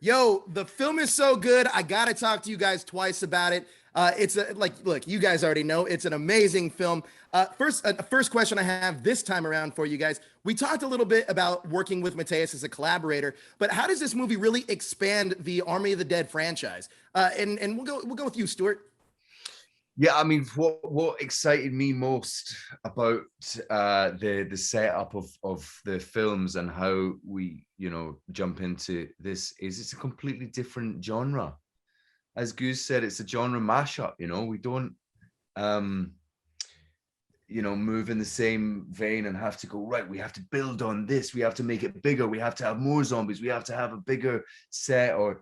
Yo, the film is so good. I gotta talk to you guys twice about it. Look, you guys already know it's an amazing film. First question I have this time around for you guys. We talked a little bit about working with Mateus as a collaborator, but how does this movie really expand the Army of the Dead franchise? And we'll go with you, Stuart. Yeah, I mean, what excited me most about the setup of the films and how we, jump into this is it's a completely different genre. As Goose said, it's a genre mashup. We don't, move in the same vein and have to go, right, we have to build on this. We have to make it bigger. We have to have more zombies. We have to have a bigger set, or,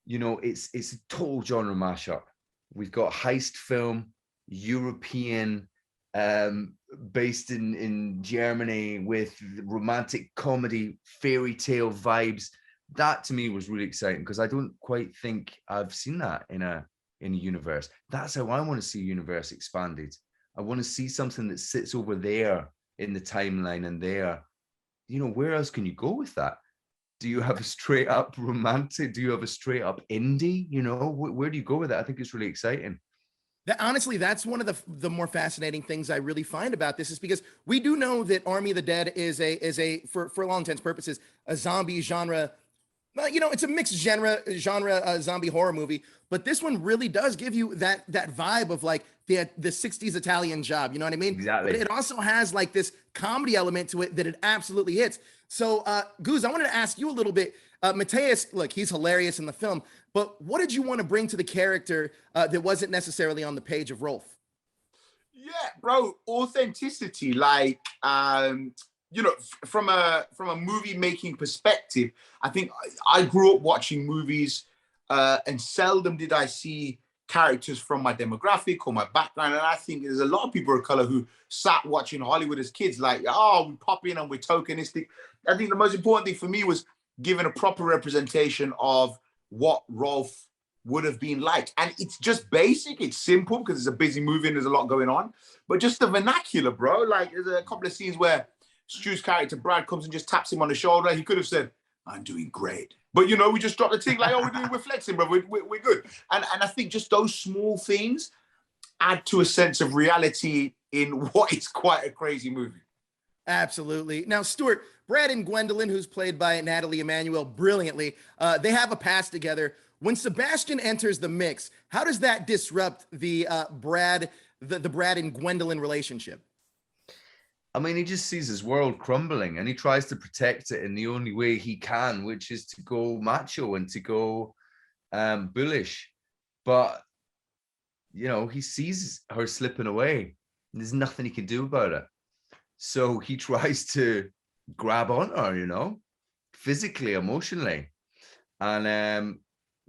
it's a total genre mashup. We've got heist film, European, based in Germany, with romantic comedy, fairy tale vibes. That to me was really exciting because I don't quite think I've seen that in a universe. That's how I want to see universe expanded. I want to see something that sits over there in the timeline and there. Where else can you go with that? Do you have a straight up romantic? Do you have a straight up indie? Where do you go with that? I think it's really exciting. Honestly, that's one of the more fascinating things I really find about this is because we do know that Army of the Dead is for all intents and purposes a zombie genre. It's a mixed genre zombie horror movie, but this one really does give you that vibe of like the 60s Italian Job. You know what I mean? Exactly. But it also has like this comedy element to it that it absolutely hits. So, Goose, I wanted to ask you a little bit. Mateus, look, he's hilarious in the film, but what did you want to bring to the character that wasn't necessarily on the page of Rolf? Yeah, bro, authenticity. Like, from a movie making perspective, I think I grew up watching movies, and seldom did I see characters from my demographic or my background. And I think there's a lot of people of color who sat watching Hollywood as kids, like, oh, we pop in and we're tokenistic. I think the most important thing for me was giving a proper representation of what Rolf would have been like. And it's just basic, it's simple because it's a busy movie and there's a lot going on. But just the vernacular, bro. Like, there's a couple of scenes where Stu's character, Brad, comes and just taps him on the shoulder. He could have said, I'm doing great. But, we just dropped the thing like, oh, we're flexing, bro. We're good. And I think just those small things add to a sense of reality in what is quite a crazy movie. Absolutely. Now, Stuart, Brad and Gwendolyn, who's played by Natalie Emmanuel brilliantly, they have a past together. When Sebastian enters the mix, how does that disrupt the Brad and Gwendolyn relationship? I mean, he just sees his world crumbling and he tries to protect it in the only way he can, which is to go macho and to go bullish. But, he sees her slipping away and there's nothing he can do about it. So he tries to grab on her, physically, emotionally. And,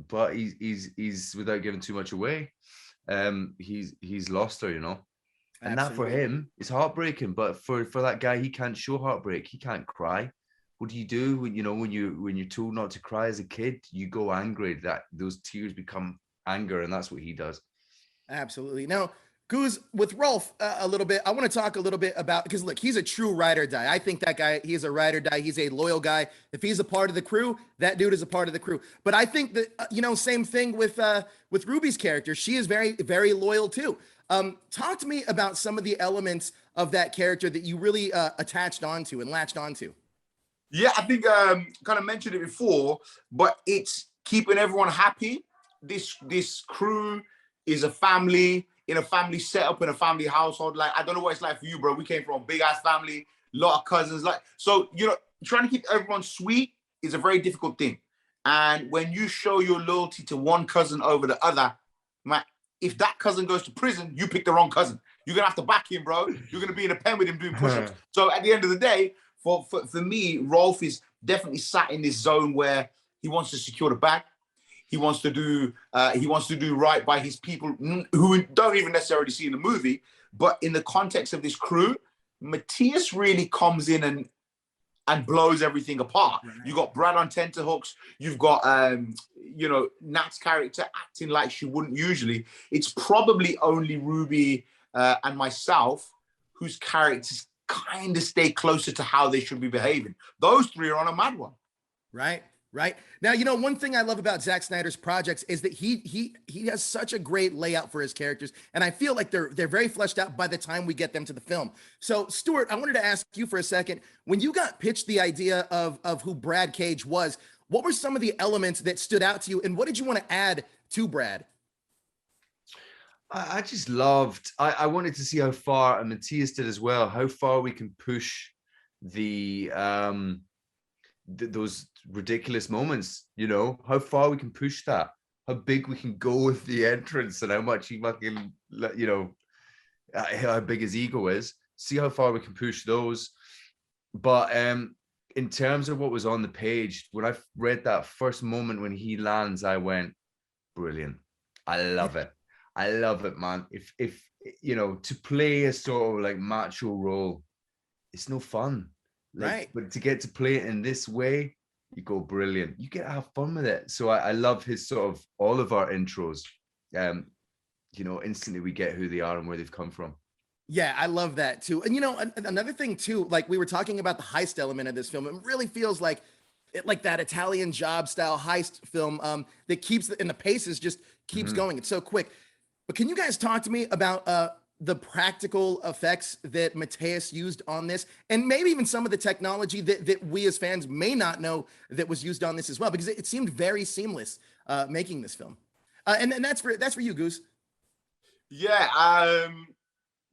but he's without giving too much away, he's lost her, And Absolutely. That for him is heartbreaking, but for that guy, he can't show heartbreak. He can't cry. What do you do when you're told not to cry as a kid? You go angry. That those tears become anger, and that's what he does. Absolutely. Now, Goose, with Rolf a little bit, I want to talk a little bit about, because look, he's a true ride or die. I think that guy, he is a ride or die. He's a loyal guy. If he's a part of the crew, that dude is a part of the crew. But I think that, same thing with Ruby's character. She is very, very loyal too. Talk to me about some of the elements of that character that you really attached onto and latched onto. Yeah, I think kind of mentioned it before, but it's keeping everyone happy. This crew is a family, in a family setup, in a family household. Like, I don't know what it's like for you, bro. We came from a big ass family, a lot of cousins. So, trying to keep everyone sweet is a very difficult thing. And when you show your loyalty to one cousin over the other, man, if that cousin goes to prison, you pick the wrong cousin. You're going to have to back him, bro. You're going to be in a pen with him doing push-ups. So at the end of the day, for me, Rolf is definitely sat in this zone where he wants to secure the bag. He wants to do right by his people who don't even necessarily see in the movie. But in the context of this crew, Mateus really comes in and blows everything apart. Right. You got Brad on tenterhooks. You've got, Nat's character acting like she wouldn't usually. It's probably only Ruby and myself whose characters kind of stay closer to how they should be behaving. Those three are on a mad one. Right. Right now, one thing I love about Zack Snyder's projects is that he has such a great layout for his characters, and I feel like they're very fleshed out by the time we get them to the film. So, Stuart, I wanted to ask you for a second. When you got pitched the idea of who Brad Cage was, what were some of the elements that stood out to you, and what did you want to add to Brad? I just loved. I wanted to see how far, and Matthias did as well, how far we can push the those ridiculous moments, how far we can push that, how big we can go with the entrance, and how much he fucking, how big his ego is. See how far we can push those. But in terms of what was on the page, when I read that first moment when he lands, I went, brilliant. I love it. I love it, man. If to play a sort of like macho role, it's no fun. Right. But to get to play it in this way, you go brilliant. You get to have fun with it. So I love his sort of all of our intros. Instantly we get who they are and where they've come from. Yeah, I love that too. And another thing too, like we were talking about the heist element of this film, it really feels like that Italian Job style heist film that keeps and the pace just keeps going. It's so quick. But can you guys talk to me about the practical effects that Matthias used on this, and maybe even some of the technology that we as fans may not know that was used on this as well, because it seemed very seamless making this film. And that's for you, Goose. Yeah,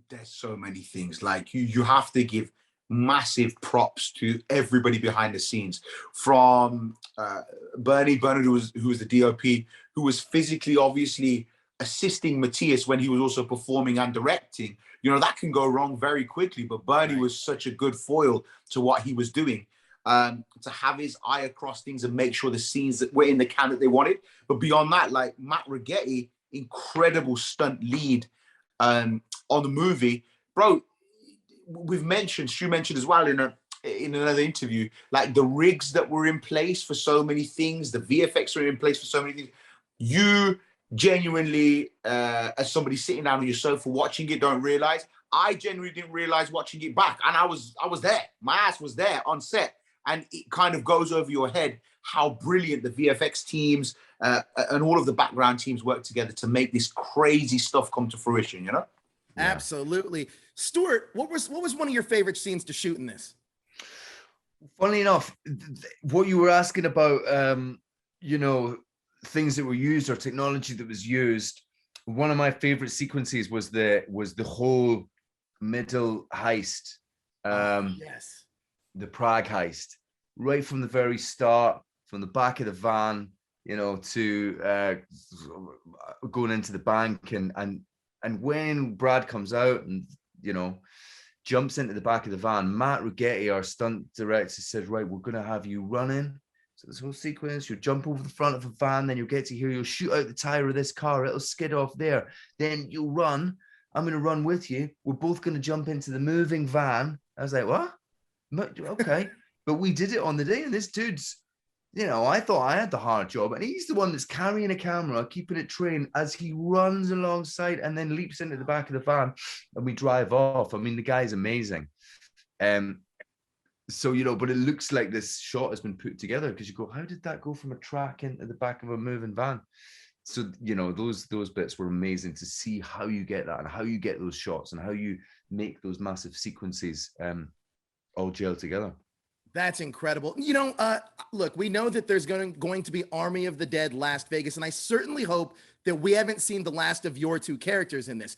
there's so many things. Like you have to give massive props to everybody behind the scenes, from Bernard, who was the DOP, who was physically obviously assisting Matthias when he was also performing and directing. That can go wrong very quickly, but Bernie was such a good foil to what he was doing, to have his eye across things and make sure the scenes that were in the can that they wanted. But beyond that, like Matt Rigetti, incredible stunt lead on the movie. Bro, Stu mentioned as well in another interview, like the rigs that were in place for so many things, the VFX were in place for so many things. You genuinely, as somebody sitting down on your sofa watching it, don't realize. I genuinely didn't realize watching it back, and I was there. My ass was there on set, and it kind of goes over your head how brilliant the VFX teams and all of the background teams work together to make this crazy stuff come to fruition. Yeah. Absolutely. Stuart, what was one of your favorite scenes to shoot in this? Funnily enough, what you were asking about, things that were used or technology that was used, one of my favorite sequences was the whole middle heist, yes, the Prague heist, right from the very start, from the back of the van, to going into the bank, and when Brad comes out and jumps into the back of the van, Matt Rigetti, our stunt director, said, right, we're going to have you running. So this whole sequence, you'll jump over the front of a van, then you'll get to here, you'll shoot out the tire of this car, it'll skid off there. Then you'll run. I'm going to run with you. We're both going to jump into the moving van. I was like, what? Okay. But we did it on the day, and this dude's, I thought I had the hard job, and he's the one that's carrying a camera, keeping it trained as he runs alongside and then leaps into the back of the van, and we drive off. I mean, the guy's amazing. So, but it looks like this shot has been put together, because you go, how did that go from a track into the back of a moving van? So, those bits were amazing to see how you get that and how you get those shots and how you make those massive sequences all gel together. That's incredible. Look, we know that there's going to be Army of the Dead Las Vegas, and I certainly hope that we haven't seen the last of your two characters in this.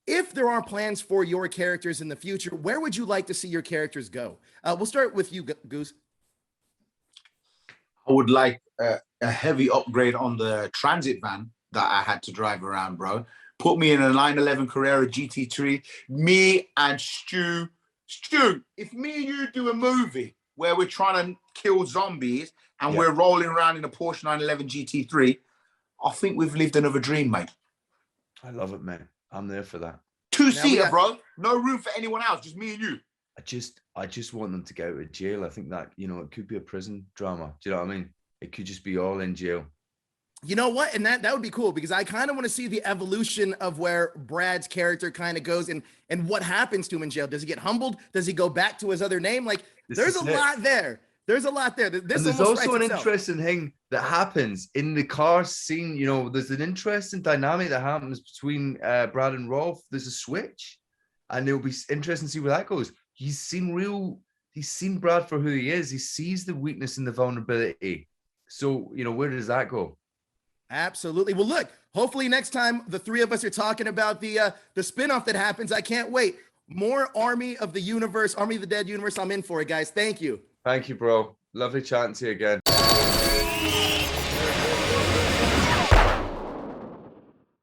If there are plans for your characters in the future, where would you like to see your characters go? We'll start with you, Goose. I would like a heavy upgrade on the transit van that I had to drive around, bro. Put me in a 911 Carrera GT3. Me and Stu, if me and you do a movie where we're trying to kill zombies and we're rolling around in a Porsche 911 GT3, I think we've lived another dream, mate. I love it, man. I'm there for that. Two-seater, bro. No room for anyone else, just me and you. I just want them to get out of jail. I think that, it could be a prison drama. Do you know what I mean? It could just be all in jail. You know what? And that would be cool, because I kind of want to see the evolution of where Brad's character kind of goes and what happens to him in jail. Does he get humbled? Does he go back to his other name? Like, there's a lot there There's a lot there. This And there's almost also writes an itself. interesting thing that happens in the car scene. You know, there's an interesting dynamic that happens between Brad and Rolf. There's a switch, and it'll be interesting to see where that goes. He's seen Brad for who he is. He sees the weakness and the vulnerability. So, you know, where does that go? Absolutely. Well, look, hopefully next time the three of us are talking about the spinoff that happens, I can't wait. More Army of the Universe, Army of the Dead universe. I'm in for it, guys. Thank you. Thank you, bro. Lovely chatting to you again.